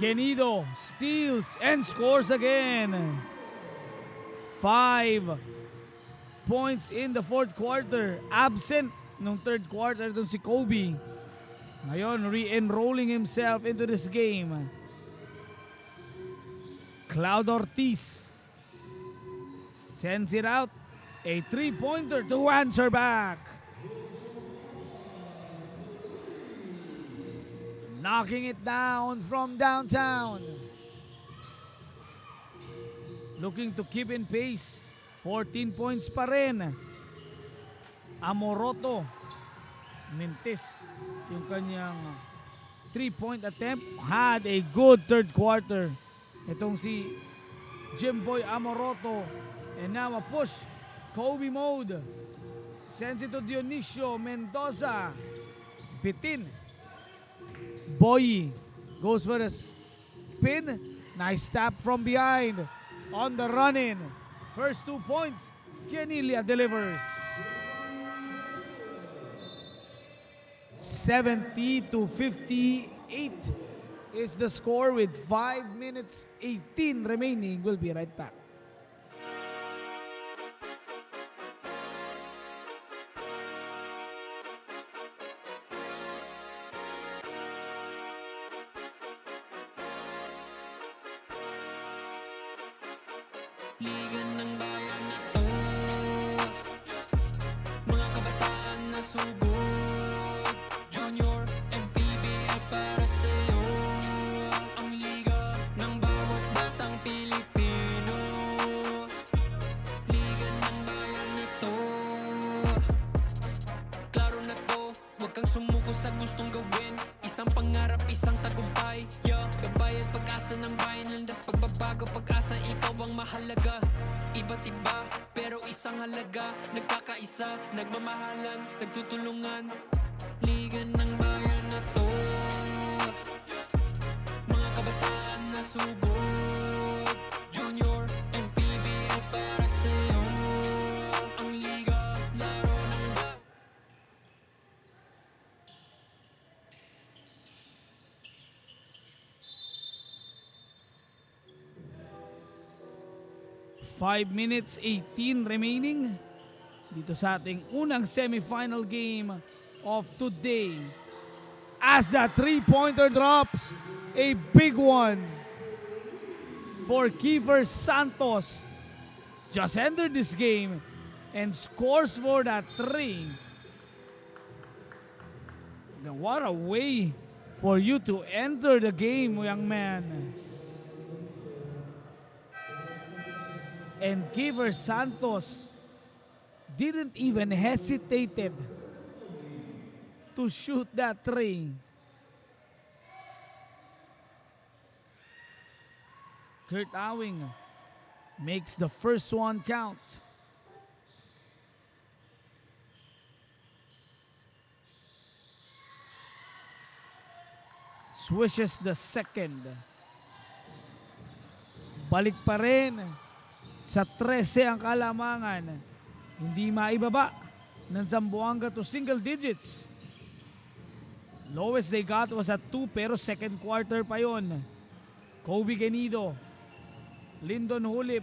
Speaker 2: Genido steals and scores again. 5 points in the fourth quarter. Absent nung third quarter dun si Kobe. Ngayon, re-enrolling himself into this game. Cloud Ortiz sends it out. A three-pointer to answer back. Knocking it down from downtown. Looking to keep in pace. 14 points pa rin. Amoroto mintis yung kanyang 3-point attempt. Had a good third quarter. Itong si Jimboy Amoroto. And now a push. Kobe mode. Sends it to Dionisio Mendoza. Bitin. Boy goes for a spin. Nice tap from behind. On the run-in. First 2 points. Kianilia delivers. 70-58 is the score with 5 minutes 18 remaining. We'll be right back.
Speaker 1: Liga ng bayan na to, mga kabataan na sugod, Junior and PBL para sa'yo. Ang liga ng bawat batang Pilipino, liga ng bayan na to. Klaro na to, huwag kang sumuko sa gustong gawin. Isang pangarap, isang tagumpay, yeah. Gabay at pag-asa ng bayan, landas pagbabago, pag-asa, ikaw ang mahalaga. Iba't iba, pero isang halaga. Nagkakaisa, nagmamahalan, nagtutulungan. Liga ng bayan na to, mga kabataan na sugod, Junior and PBL para sa'yo. Ang liga, laro ng bayan.
Speaker 2: 5 minutes 18 remaining dito sa ating unang semifinal game of today. As the three-pointer drops, a big one for Kiefer Santos. Just entered this game and scores for that three. Now, what a way for you to enter the game, young man. And Kiefer Santos didn't even hesitated to shoot that three. Kurt Awing makes the first one count. Swishes the second. Balik pa rin sa 13 ang kalamangan. Hindi maibaba ng Zamboanga to single digits. Lowest they got was at 2 pero second quarter pa yon. Kobe Genido, Lyndon Hulip,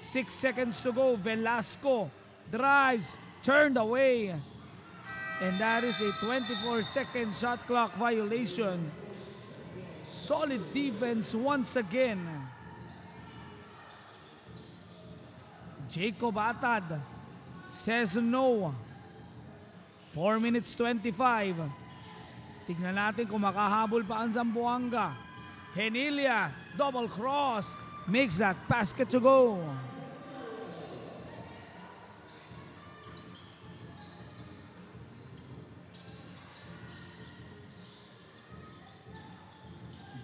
Speaker 2: 6 seconds to go. Velasco drives, turned away. And that is a 24-second shot clock violation. Solid defense once again. Jacob Atad says no. 4 minutes 25. Tignan natin kung makahabol pa ang Zamboanga. Henilia, double cross, makes that basket to go.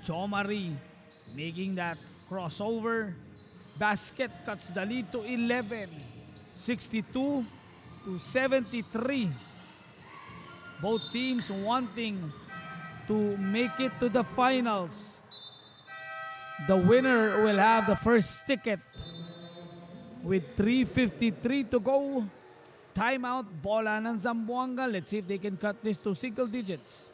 Speaker 2: Jo Marie making that crossover. Basket cuts the lead to 11. 62 to 73. Both teams wanting to make it to the finals. The winner will have the first ticket. With 3:53 to go, timeout, bola ng Zamboanga. Let's see if they can cut this to single digits.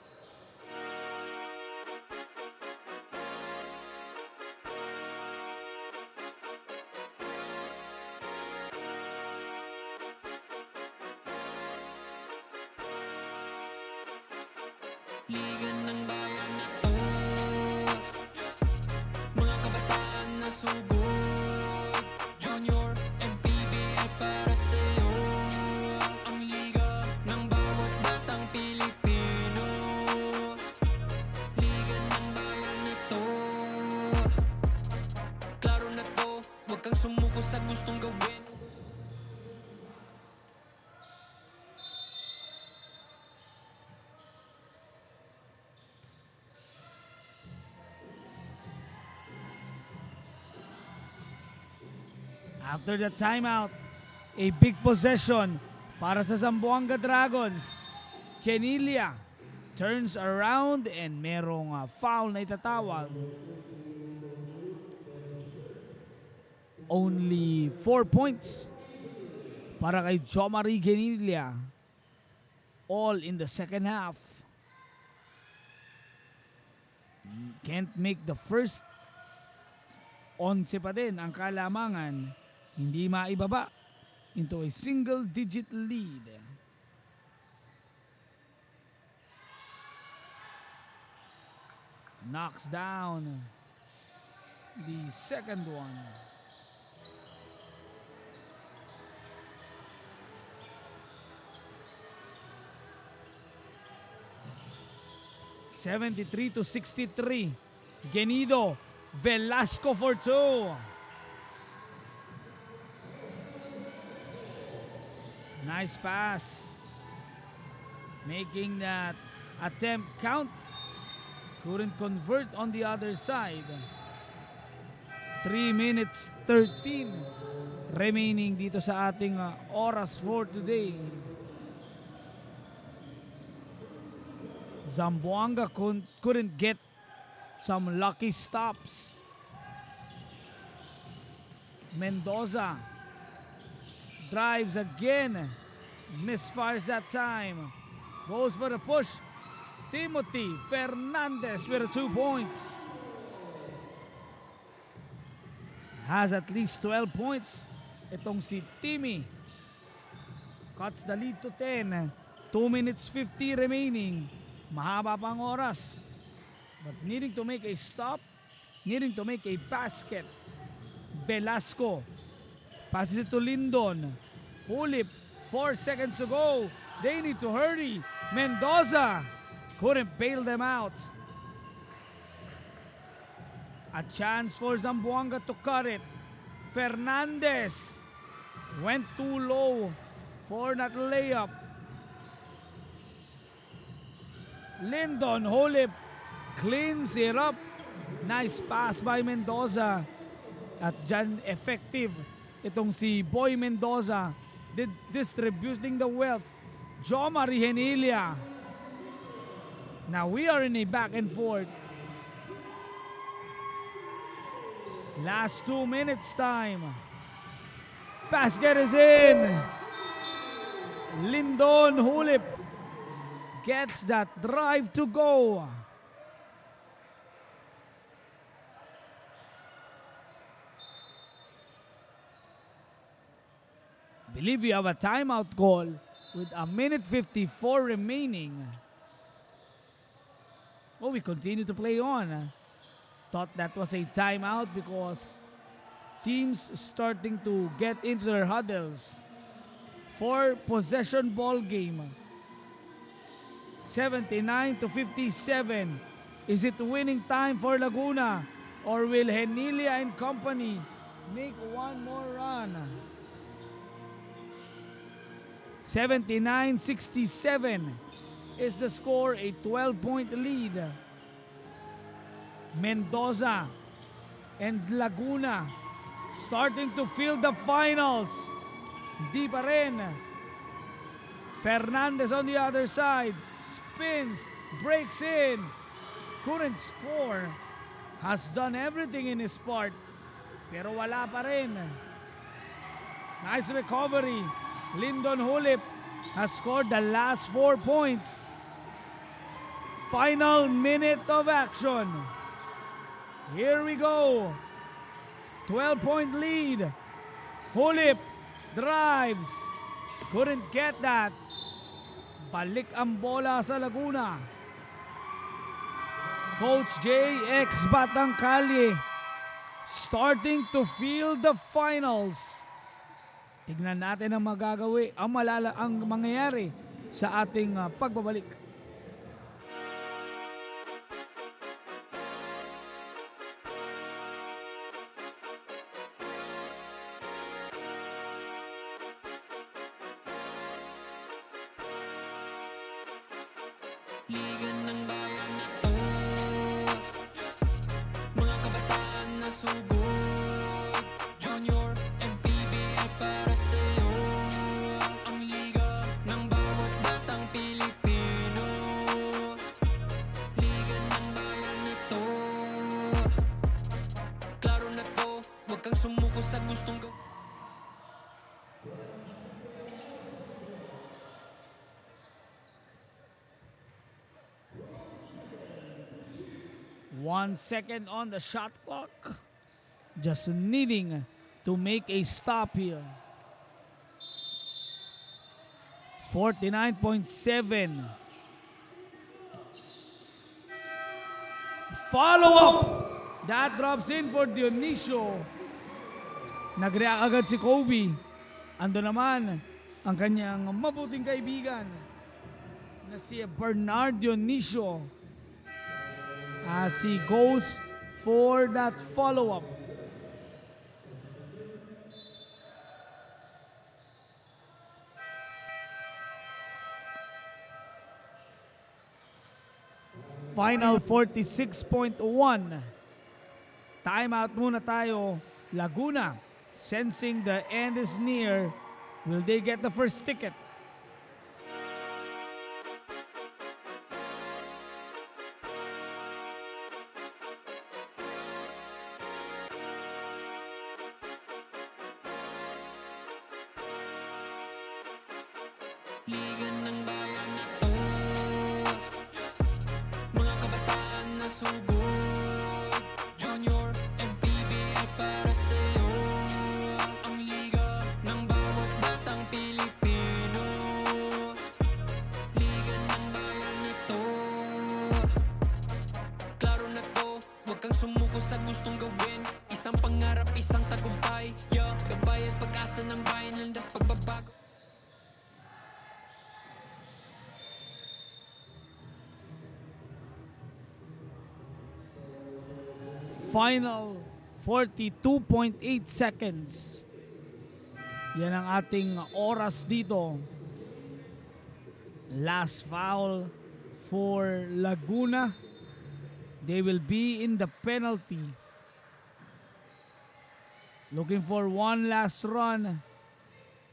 Speaker 1: Liga ng bayan na to, mga kabataan na sugod. Junior and PBL para sa'yo. Ang liga ng bawat batang Pilipino. Liga ng bayan na to, klaro na to, huwag kang sumuko sa gustong gawin.
Speaker 2: After the timeout, a big possession para sa Zamboanga Dragons. Kenilia turns around and merong foul na itatawag. Only 4 points para kay Jomari Kenilia. All in the second half. Can't make the first 11 pa din ang kalamangan. Hindi maibaba into a single-digit lead. Knocks down the second one. (73 to 63). Genido Velasco for two. Nice pass. Making that attempt count. Couldn't convert on the other side. 3 minutes 13 remaining dito sa ating oras for today. Zamboanga couldn't get some lucky stops. Mendoza drives again, misfires that time, goes for the push. Timothy Fernandez with 2 points. Has at least 12 points. Itong si Timmy cuts the lead to 10. 2 minutes 50 remaining. Mahaba pang oras. But needing to make a stop, needing to make a basket. Velasco passes it to Lindon. Hulip, 4 seconds to go. They need to hurry. Mendoza couldn't bail them out. A chance for Zamboanga to cut it. Fernandez went too low for that layup. Lindon, Hulip cleans it up. Nice pass by Mendoza. At dyan effective itong si Boy Mendoza distributing the wealth. Jomari Henilia. Now we are in a back and forth. Last 2 minutes time. Basket is in. Lindon Hulip gets that drive to go. Believe you have a timeout call with 1:54 remaining. Oh, we continue to play on. Thought that was a timeout because teams starting to get into their huddles. 4 possession ball game. 79 to 57. Is it winning time for Laguna? Or will Henilia and company make one more run? 79-67 is the score, a 12-point lead. Mendoza and Laguna starting to feel the finals. Di pa rin. Fernandez on the other side, spins, breaks in, couldn't score. Has done everything in his part, pero wala pa rin. Nice recovery. Lyndon Hulip has scored the last 4 points. Final minute of action. Here we go. 12-point lead. Hulip drives. Couldn't get that. Balik ang bola sa Laguna. Coach J, ex-Batang Kalye, starting to feel the finals. Tignan natin ang ang mangyayari sa ating pagbabalik.
Speaker 1: Liga ng bayan na to, mga kabataan na sugod, Junior and PBL para sa'yo. Ang liga ng bawat batang Pilipino, liga ng bayan na to. Klaro na to, huwag kang sumuko sa gustong gawin.
Speaker 2: 1 second on the shot clock. Just needing to make a stop here. 49.7. Follow up. That drops in for Dionisio. Nag-react agad si Kobe. Ando naman ang kanyang mabuting kaibigan na si Bernard Dionisio as he goes for that follow-up. Final 46.1. Timeout muna tayo. Laguna, sensing the end is near, will they get the first ticket?
Speaker 1: Liga ng bayan na to, mga kabataan na sugod, Junior and PBL para sa'yo. Ang liga ng bawat batang Pilipino, liga ng bayan na to. Klaro na to, huwag kang sumuko sa gustong gawin. Isang pangarap, isang tagumpay, yeah. Gabay at pag-asa ng bayan, landas pagbabago.
Speaker 2: Final 42.8 seconds. Yan ang ating oras dito. Last foul for Laguna. They will be in the penalty. Looking for one last run.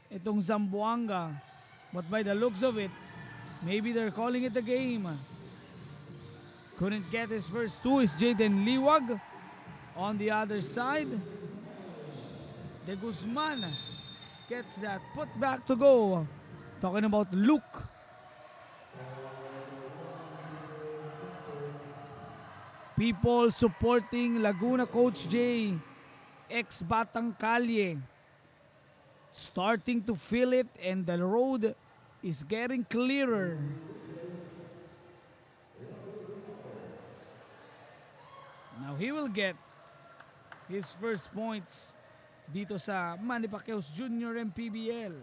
Speaker 2: Itong Zamboanga. But by the looks of it, maybe they're calling it a game. Couldn't get his first two is Jaden Liwag. On the other side, De Guzman gets that put back to go. Talking about Luke. People supporting Laguna Coach J, ex-Batang Kalye, starting to feel it, and the road is getting clearer. Now he will get his first points dito sa Manny Pacquiao's Junior MPBL.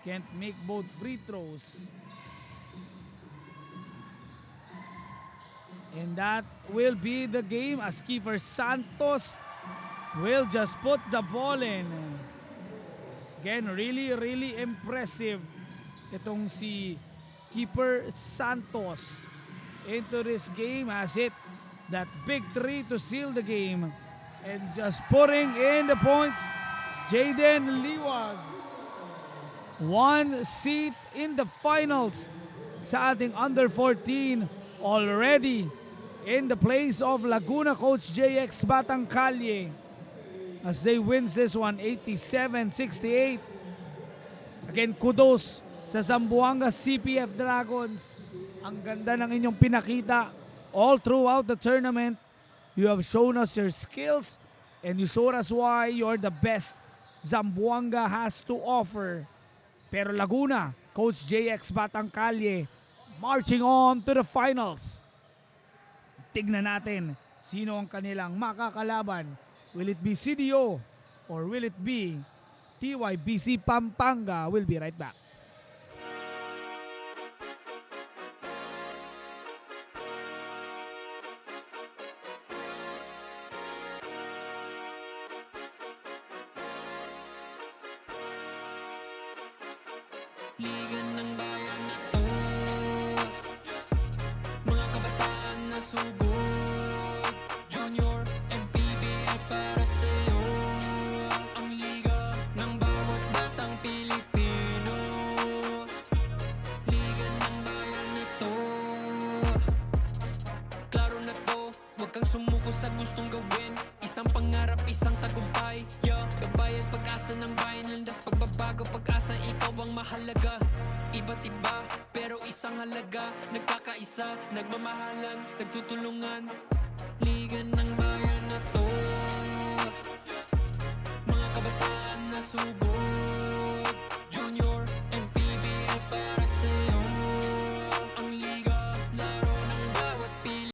Speaker 2: Can't make both free throws. And that will be the game as Kiefer Santos will just put the ball in. Again, really impressive itong si Keeper Santos. into this game, has hit that big three to seal the game. And just putting in the points, Jaden Liwag. One seat in the finals sa ating under 14, already in the place of Laguna coach JX Batangkalye as they wins this one 87-68. Again, kudos sa Zamboanga CPF Dragons. Ang ganda ng inyong pinakita all throughout the tournament. You have shown us your skills and you showed us why you're the best Zamboanga has to offer. Pero Laguna, Coach JX Batangkalye, marching on to the finals. Tignan natin sino ang kanilang makakalaban. Will it be CDO or will it be TYBC Pampanga? We'll be right back.
Speaker 1: Liga ng bayan na to, mga kabataan na sugod, Junior and PBA para sa'yo. Ang liga ng bawat batang Pilipino, liga ng bayan na to. Klaro na to, huwag kang sumuko sa gustong gawin. Isang pangarap, isang tagumpay, yeah. Gabay at pag-asa ng bayan, landas pagbabago, pag-asa, ikaw ang mahalaga. Iba't iba, pero isang halaga. Nagkakaisa, nagmamahalan, nagtutulungan.